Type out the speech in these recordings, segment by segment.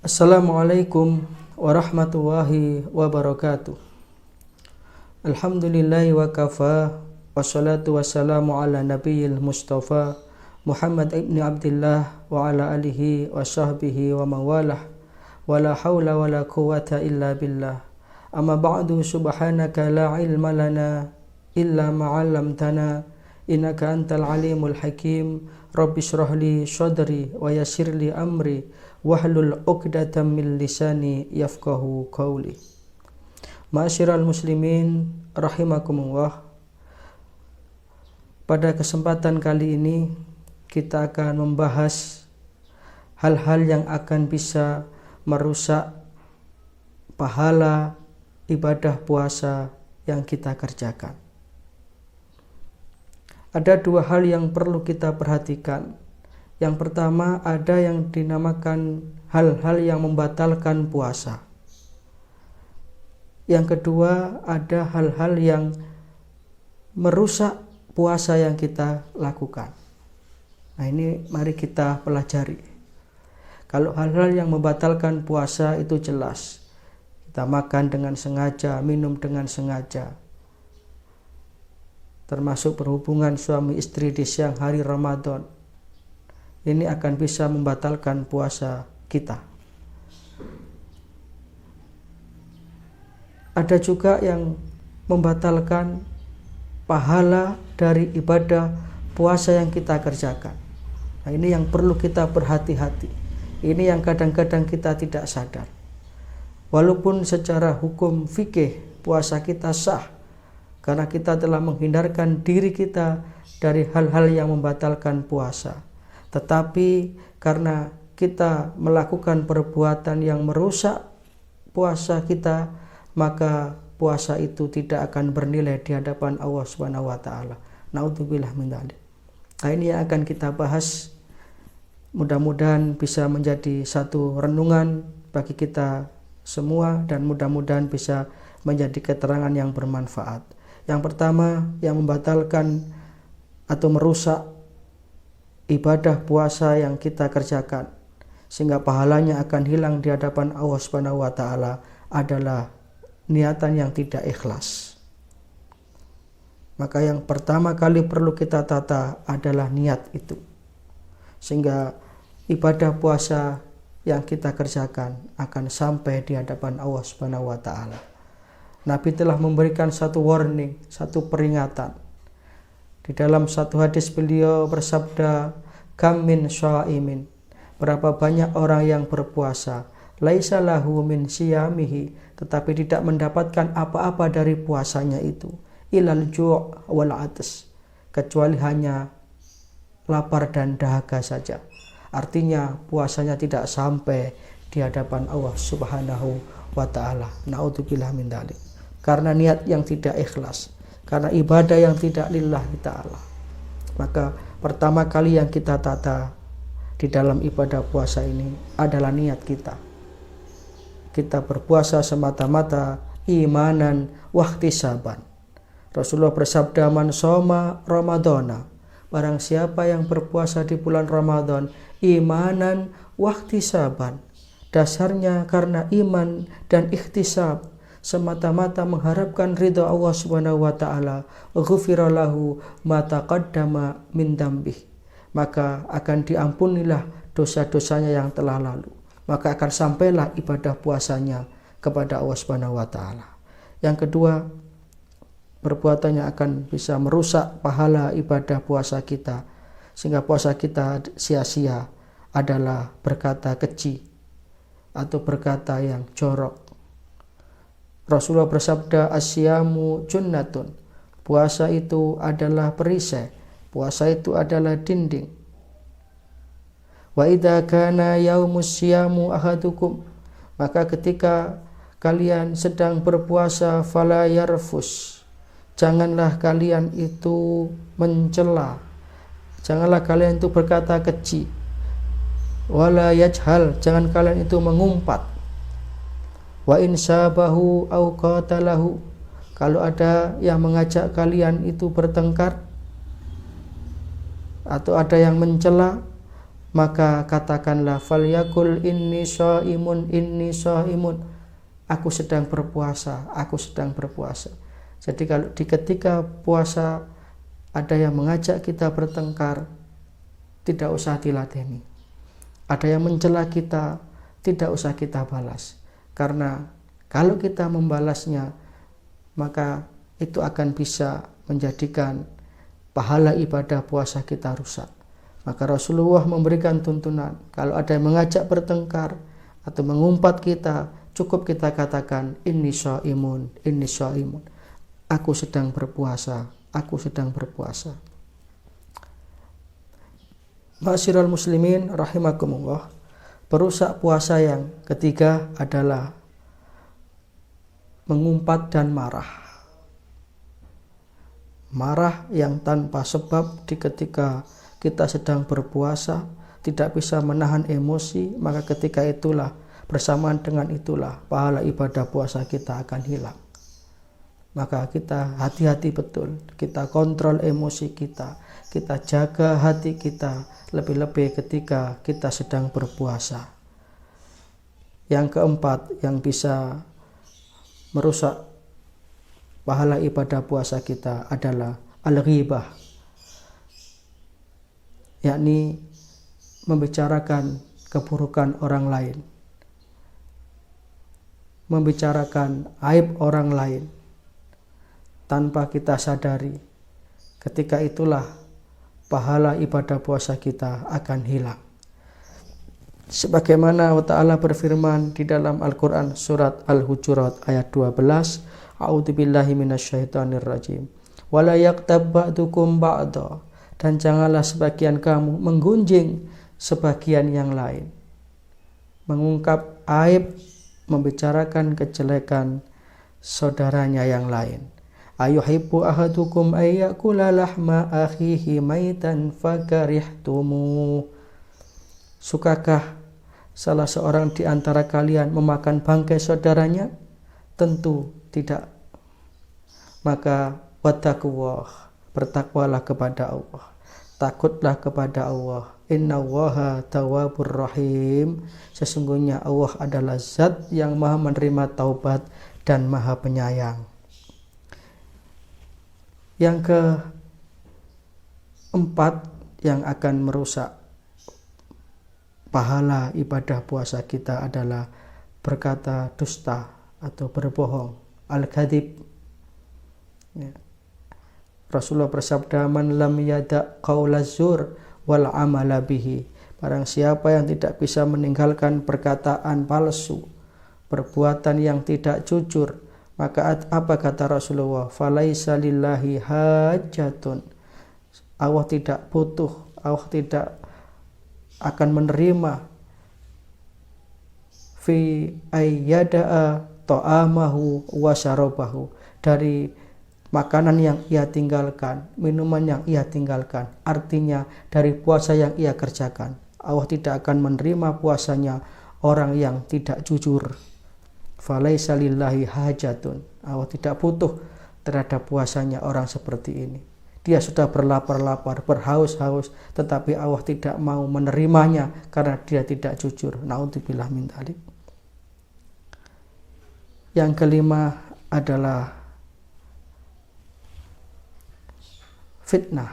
Assalamualaikum warahmatullahi wabarakatuh. Alhamdulillahi wa kafa, wassalatu wassalamu ala nabiyil mustafa Muhammad ibn Abdullah wa ala alihi wa sahbihi wa mawalah, wa la hawla wa la quwata illa billah. Amma ba'du, subhanaka la ilma lana illa ma'allamtana innaka antal alimul hakim. Rabbi shrah li sadri wa yassir li amri wahlul 'uqdatam min lisani yafqahu qawli. Ma'asyiral muslimin rahimakumullah. Pada kesempatan kali ini kita akan membahas hal-hal yang akan bisa merusak pahala ibadah puasa yang kita kerjakan. Ada dua hal yang perlu kita perhatikan. Yang pertama, ada yang dinamakan hal-hal yang membatalkan puasa. Yang kedua, ada hal-hal yang merusak puasa yang kita lakukan. Nah, ini mari kita pelajari. Kalau hal-hal yang membatalkan puasa itu jelas. Kita makan dengan sengaja, minum dengan sengaja. Termasuk berhubungan suami istri di siang hari Ramadan. Ini akan bisa membatalkan puasa kita. Ada juga yang membatalkan pahala dari ibadah puasa yang kita kerjakan. Nah, ini yang perlu kita berhati-hati. Ini yang kadang-kadang kita tidak sadar. Walaupun secara hukum fikih puasa kita sah, karena kita telah menghindarkan diri kita dari hal-hal yang membatalkan puasa. Tetapi karena kita melakukan perbuatan yang merusak puasa kita, maka puasa itu tidak akan bernilai di hadapan Allah Subhanahu wa taala. Naudzubillah min dzalik. Nah, ini yang akan kita bahas. Mudah-mudahan bisa menjadi satu renungan bagi kita semua dan mudah-mudahan bisa menjadi keterangan yang bermanfaat. Yang pertama, yang membatalkan atau merusak ibadah puasa yang kita kerjakan sehingga pahalanya akan hilang di hadapan Allah Subhanahu wa taala adalah niatan yang tidak ikhlas. Maka yang pertama kali perlu kita tata adalah niat itu. Sehingga ibadah puasa yang kita kerjakan akan sampai di hadapan Allah Subhanahu wa taala. Nabi telah memberikan satu warning, satu peringatan. Di dalam satu hadis beliau bersabda, "Kam min shaimin." Berapa banyak orang yang berpuasa, laisa lahu min siyamihi, tetapi tidak mendapatkan apa-apa dari puasanya itu, ilal ju' wal 'atas, kecuali hanya lapar dan dahaga saja. Artinya puasanya tidak sampai di hadapan Allah Subhanahu wa taala. Naudzubillah min dzalik. Karena niat yang tidak ikhlas, karena ibadah yang tidak lillahi ta'ala. Maka pertama kali yang kita tata di dalam ibadah puasa ini adalah niat kita. Kita berpuasa semata-mata imanan wahtisaban. Rasulullah bersabda, "Man shoma ramadhana." Barang siapa yang berpuasa di bulan Ramadan imanan wahtisaban, dasarnya karena iman dan ikhtisab, semata-mata mengharapkan ridha Allah Subhanahu wa taala, ghufira lahu ma taqaddama min dzambih, maka akan diampunilah dosa-dosanya yang telah lalu, maka akan sampailah ibadah puasanya kepada Allah Subhanahu wa taala. Yang kedua, perbuatannya akan bisa merusak pahala ibadah puasa kita sehingga puasa kita sia-sia adalah berkata keji atau berkata yang jorok. Rasulullah bersabda, "Asyamu junnatun." Puasa itu adalah perisai, puasa itu adalah dinding. Wa idza kana yaumus syamu ahadukum, maka ketika kalian sedang berpuasa, fala yarfus, janganlah kalian itu mencela, janganlah kalian itu berkata keji, wala yajhal, jangan kalian itu mengumpat. Wa in sabahu au qatalahu, kalau ada yang mengajak kalian itu bertengkar atau ada yang mencela, maka katakanlah falyakul inni shaimun, aku sedang berpuasa, aku sedang berpuasa. Jadi kalau ketika puasa ada yang mengajak kita bertengkar, tidak usah diladeni. Ada yang mencela kita, tidak usah kita balas. Karena kalau kita membalasnya, maka itu akan bisa menjadikan pahala ibadah puasa kita rusak. Maka Rasulullah memberikan tuntunan, kalau ada yang mengajak bertengkar atau mengumpat kita, cukup kita katakan inni shaimun, aku sedang berpuasa, aku sedang berpuasa. Ma'asyiral muslimin rahimakumullah, perusak puasa yang ketiga adalah mengumpat dan marah. Marah yang tanpa sebab ketika kita sedang berpuasa, tidak bisa menahan emosi, maka ketika itulah, bersamaan dengan itulah pahala ibadah puasa kita akan hilang. Maka kita hati-hati betul, kita kontrol emosi kita jaga hati kita, lebih-lebih ketika kita sedang berpuasa. Yang keempat yang bisa merusak pahala ibadah puasa kita adalah al-ghibah, yakni membicarakan keburukan orang lain, membicarakan aib orang lain tanpa kita sadari. Ketika itulah pahala ibadah puasa kita akan hilang. Sebagaimana Allah Ta'ala berfirman di dalam Al-Quran surat Al-Hujurat ayat 12, A'udzubillahi minasyaitonirrajim. Wala yaktab ba'dukum ba'da, dan janganlah sebagian kamu menggunjing sebagian yang lain, mengungkap aib, membicarakan kejelekan saudaranya yang lain. Ayuhibbu ahadukum ayyakula lahma akhihi maitan fakarihtumu. Sukakah salah seorang di antara kalian memakan bangkai saudaranya? Tentu tidak. Maka wattaqullah, bertakwalah kepada Allah, takutlah kepada Allah. Innallaha tawwabur rahim, sesungguhnya Allah adalah zat yang maha menerima taubat dan maha penyayang. Yang keempat yang akan merusak pahala ibadah puasa kita adalah berkata dusta atau berbohong, al-kadzib. Ya. Rasulullah bersabda, man lam yada' qaulaz zur wal amala bihi, barang siapa yang tidak bisa meninggalkan perkataan palsu, perbuatan yang tidak jujur, maka apa kata Rasulullah? Falaisa lillahi hajatun, Allah tidak butuh, Allah tidak akan menerima fi ayyada'a ta'amahu wa syarabahu, dari makanan yang ia tinggalkan, minuman yang ia tinggalkan, artinya dari puasa yang ia kerjakan. Allah tidak akan menerima puasanya orang yang tidak jujur. Falaisa lillahi hajatun, Allah tidak butuh terhadap puasanya orang seperti ini. Dia sudah berlapar-lapar, berhaus-haus, tetapi Allah tidak mau menerimanya karena dia tidak jujur. Naudzubillah min dzalik. Yang kelima adalah fitnah,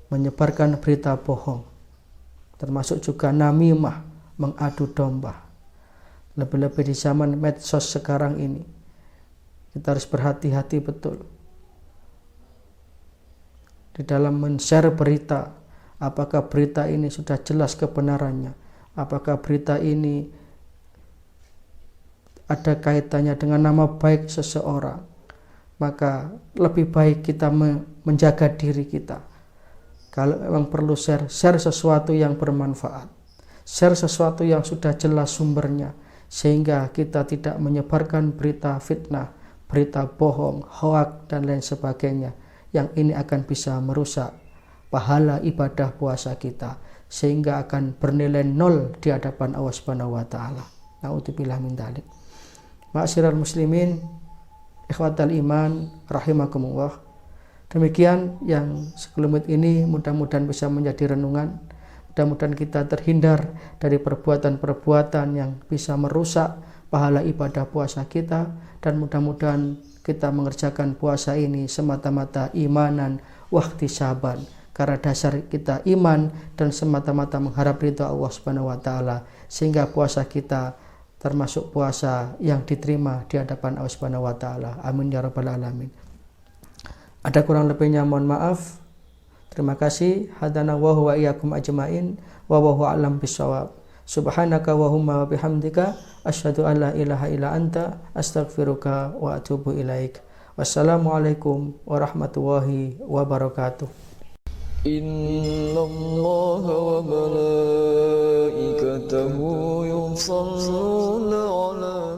menyebarkan berita bohong, termasuk juga namimah, mengadu domba. Lebih-lebih di zaman medsos sekarang ini, kita harus berhati-hati betul di dalam men-share berita. Apakah berita ini sudah jelas kebenarannya, apakah berita ini ada kaitannya dengan nama baik seseorang. Maka lebih baik kita menjaga diri kita. Kalau memang perlu share sesuatu yang bermanfaat, share sesuatu yang sudah jelas sumbernya, sehingga kita tidak menyebarkan berita fitnah, berita bohong, hoak dan lain sebagainya, yang ini akan bisa merusak pahala ibadah puasa kita, sehingga akan bernilai nol di hadapan Allah Subhanahu wa taala. Naudzubillah min dzalik. Ma'asyiral muslimin, ikhwatal iman rahimakumullah. Demikian yang sekelumit ini mudah-mudahan bisa menjadi renungan Mudah-mudahan kita terhindar dari perbuatan-perbuatan yang bisa merusak pahala ibadah puasa kita, dan mudah-mudahan kita mengerjakan puasa ini semata-mata imanan wahtisaban, karena dasar kita iman dan semata-mata mengharap ridha Allah Subhanahu wa taala, sehingga puasa kita termasuk puasa yang diterima di hadapan Allah Subhanahu wa taala. Amin ya rabbal alamin. Ada kurang lebihnya mohon maaf. Terima kasih. Hadana wa huwa iyyakum ajmain wa huwa a'lam bissawab. Subhanaka wa humma wa bihamdika asyhadu an la ilaha illa anta astaghfiruka wa atubu ilaik. Wassalamualaikum warahmatullahi wabarakatuh. Innallaha wa malaikatahu yusholluna 'alan